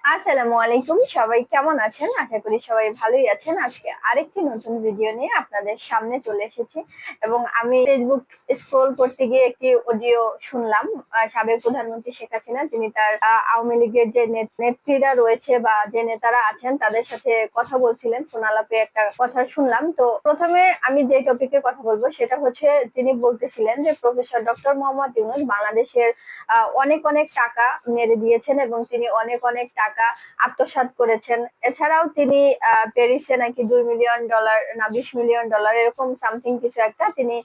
আসসালামু আলাইকুম, সবাই কেমন আছেন? আশা করি সবাই ভালোই আছেন। আজকে আরেকটি নতুন ভিডিও নিয়ে আপনাদের সামনে চলে এসেছি এবং আমি ফেসবুক স্ক্রল করতে গিয়ে একটি অডিও শুনলাম। সাবেক প্রধানমন্ত্রী শেখ হাসিনা তিনি তার আওয়ামী লীগের যে নেত্রীরা রয়েছে বা যে নেতারা আছেন তাদের সাথে কথা বলছিলেন। ফোনালাপে একটা কথা শুনলাম। তো প্রথমে আমি যে টপিকের কথা বলবো সেটা হচ্ছে, তিনি বলতেছিলেন যে প্রফেসর ডক্টর মোহাম্মদ ইউনূস বাংলাদেশের অনেক অনেক টাকা মেরে দিয়েছেন এবং তিনি অনেক অনেক টাকা আত্মসাৎ করেছেন। এছাড়াও তিনি প্যারিসে নাকি $2 মিলিয়ন না $20 মিলিয়ন এরকম সামথিং কিছু একটা তিনি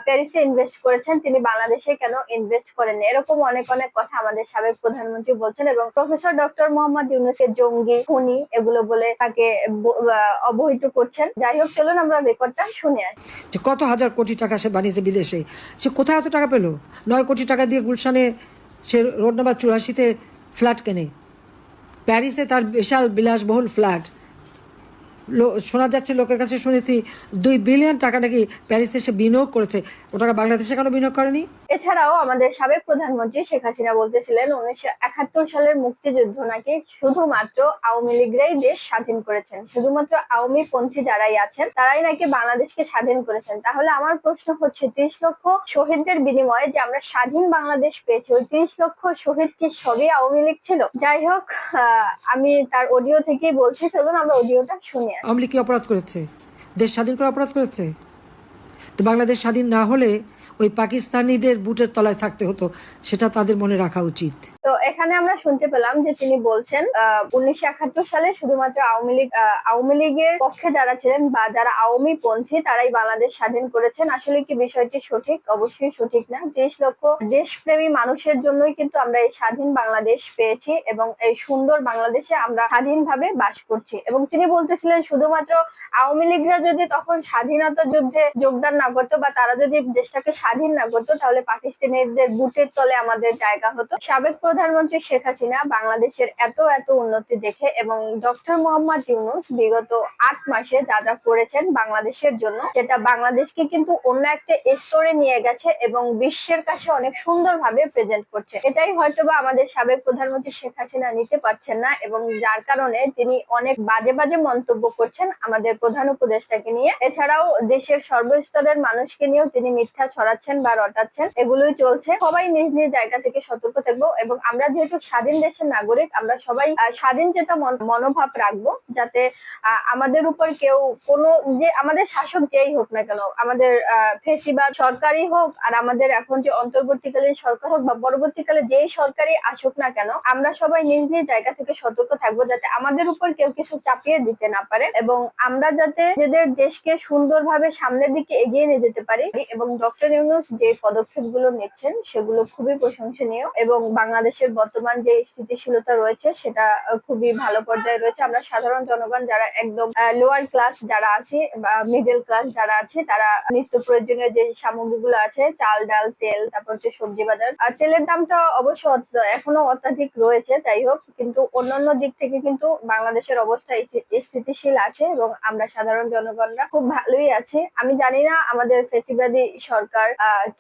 প্যারিসে ইনভেস্ট করেছেন, তিনি বাংলাদেশে কেন ইনভেস্ট করেননি, এরকম অনেক অনেক কথা আমাদের সাবেক প্রধানমন্ত্রী বলছেন এবং প্রফেসর ডক্টর মোহাম্মদ ইউনূসের জঙ্গি খুনি এগুলো বলে তাকে অবহিত করছেন। যাই হোক, চলুন আমরা রেকর্ডটা শুনে আসি। যে কত হাজার কোটি টাকা সে বানিয়েছে বিদেশে, সে কোথায় এত টাকা পেল? 9 কোটি টাকা দিয়ে গুলশানে সে রোড নাম্বার 84-তে ফ্ল্যাট কেনে। প্যারিসে তার বিশাল বিলাসবহুল ফ্ল্যাট। শোনা যাচ্ছে, লোকের কাছে শুনেছি 2 বিলিয়ন টাকা নাকি প্যারিসে সে বিনিয়োগ করেছে। ও টাকা বাংলাদেশে কেন বিনিয়োগ করেনি? এছাড়াও আমাদের সাবেক প্রধানমন্ত্রী শেখ হাসিনা বলতেছিলেন 1971 সালের মুক্তিযুদ্ধ নাকি শুধুমাত্র আওয়ামী লীগরাই দেশ স্বাধীন করেছেন, শুধুমাত্র আওয়ামী পন্থী যারাই আছেন তারাই নাকি বাংলাদেশকে স্বাধীন করেছেন। তাহলে আমার প্রশ্ন হচ্ছে, 30 লক্ষ শহীদদের বিনিময়ে যে আমরা স্বাধীন বাংলাদেশ পেয়েছি, ওই 30 লক্ষ শহীদ কি সবই আওয়ামী লীগ ছিল? যাই হোক, আমি তার অডিও থেকেই বলছি, চলুন আমরা অডিওটা শুনি। আওয়ামী লীগ কি অপরাধ করেছে? দেশ স্বাধীন করে অপরাধ করেছে? তো বাংলাদেশ স্বাধীন না হলে ওই পাকিস্তানিদের বুটের তলায় থাকতে হতো, সেটা তাদের মনে রাখা উচিত। তো এখানে আমরা শুনতে পেলাম যে তিনি বলছেন 1971 সালে শুধুমাত্র আওয়ামী লীগের পক্ষে যারা ছিলেন বা যারা আওয়ামী পন্থী তারাই বাংলাদেশ স্বাধীন করেছেন। আসলে কি বিষয়টি সঠিক? অবশ্যই সঠিক না। 30 লক্ষ দেশপ্রেমী মানুষের জন্যই কিন্তু আমরা এই স্বাধীন বাংলাদেশ পেয়েছি এবং এই সুন্দর বাংলাদেশে আমরা স্বাধীনভাবে বাস করছি। এবং তিনি বলতেছিলেন শুধুমাত্র আওয়ামী লীগরা যদি তখন স্বাধীনতা যুদ্ধে যোগদান না করতো বা তারা যদি দেশটাকে স্বাধীন না করতো, তাহলে পাকিস্তানিদের বুটের তলে আমাদের জায়গা হতো। সাবেক প্রধানমন্ত্রী শেখ হাসিনা বাংলাদেশের এত এত উন্নতি দেখে এবং ডক্টর মোহাম্মদ ইউনূস বিগত 8 মাসে যা যা করেছেন বাংলাদেশের জন্য, যেটা বাংলাদেশকে কিন্তু অন্য একটা স্তরে নিয়ে গেছে এবং বিশ্বের কাছে অনেক সুন্দরভাবে প্রেজেন্ট করছে। এটাই হয়তোবা আমাদের সাবেক প্রধানমন্ত্রী শেখ হাসিনা নিতে পারছেন না এবং যার কারণে তিনি অনেক বাজে বাজে মন্তব্য করছেন আমাদের প্রধান উপদেষ্টাকে নিয়ে। এছাড়াও দেশের সর্বস্তরের মানুষকে নিয়েও তিনি মিথ্যা ছড়াচ্ছেন বা রটাচ্ছেন, এগুলোই চলছে। সবাই নিজ নিজ জায়গা থেকে সতর্ক থাকবো এবং আমরা যেহেতু স্বাধীন দেশের নাগরিক, আমরা সবাই স্বাধীন চেতা মনোভাব রাখবো, যাতে আমাদের উপর কেউ কোনো, যে আমাদের শাসক যেই হোক না কেন, আমাদের ফেসিবাদ সরকারই হোক আর আমাদের এখন যে অন্তর্বর্তীকালীন সরকার হোক বা পরবর্তীকালে যেই সরকারই আসুক না কেন, আমরা সবাই নিজ নিজ জায়গা থেকে সতর্ক থাকবো যাতে আমাদের উপর কেউ কিছু চাপিয়ে দিতে না পারে এবং আমরা যাতে নিজেদের দেশকে সুন্দরভাবে সামনের দিকে এগিয়ে নিয়ে যেতে পারি। এবং ডক্টর ইউনূস যে পদক্ষেপগুলো নিচ্ছেন সেগুলো খুবই প্রশংসনীয় এবং বাংলাদেশের বর্তমান যে স্থিতিশীলতা রয়েছে সেটা খুবই ভালো পর্যায়ে রয়েছে। আমরা সাধারণ জনগণ যারা একদম লোয়ার ক্লাস যারা আছে বা মিডল ক্লাস যারা আছে, তারা নিত্য প্রয়োজনীয় যে সামগ্রীগুলো আছে, চাল ডাল তেল, তারপর হচ্ছে সবজি বাজার, আর তেলের দামটা অবশ্য এখনো অত্যাধিক রয়েছে। যাই হোক, কিন্তু অন্যান্য দিক থেকে কিন্তু বাংলাদেশের অবস্থা স্থিতিশীল আছে এবং আমরা সাধারণ জনগণরা খুব ভালোই আছি। আমি জানি না আমাদের ফ্যাসিবাদী সরকার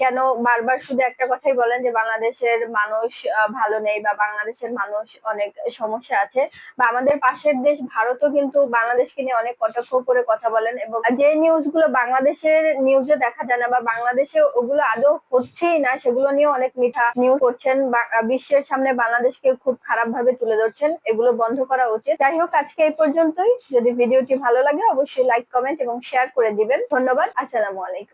কেন বারবার শুধু একটা কথাই বলেন যে বাংলাদেশের মানুষ ভালো নেই বা বাংলাদেশের মানুষ অনেক সমস্যা আছে, বা আমাদের পাশের দেশ ভারতও কিন্তু বাংলাদেশকে নিয়ে অনেক কটাক্ষ করে কথা বলেন এবং যে নিউজ গুলো বাংলাদেশের নিউজে দেখা যায় না বা বাংলাদেশে ওগুলো আদৌ হচ্ছেই না, সেগুলো নিয়ে অনেক মিথ্যা নিউজ করছেন, বিশ্বের সামনে বাংলাদেশকে খুব খারাপ ভাবে তুলে ধরছেন। এগুলো বন্ধ করা উচিত। যাই হোক, আজকে এই পর্যন্তই। যদি ভিডিওটি ভালো লাগে অবশ্যই লাইক কমেন্ট এবং শেয়ার করে দিবেন। ধন্যবাদ। আসসালামু আলাইকুম।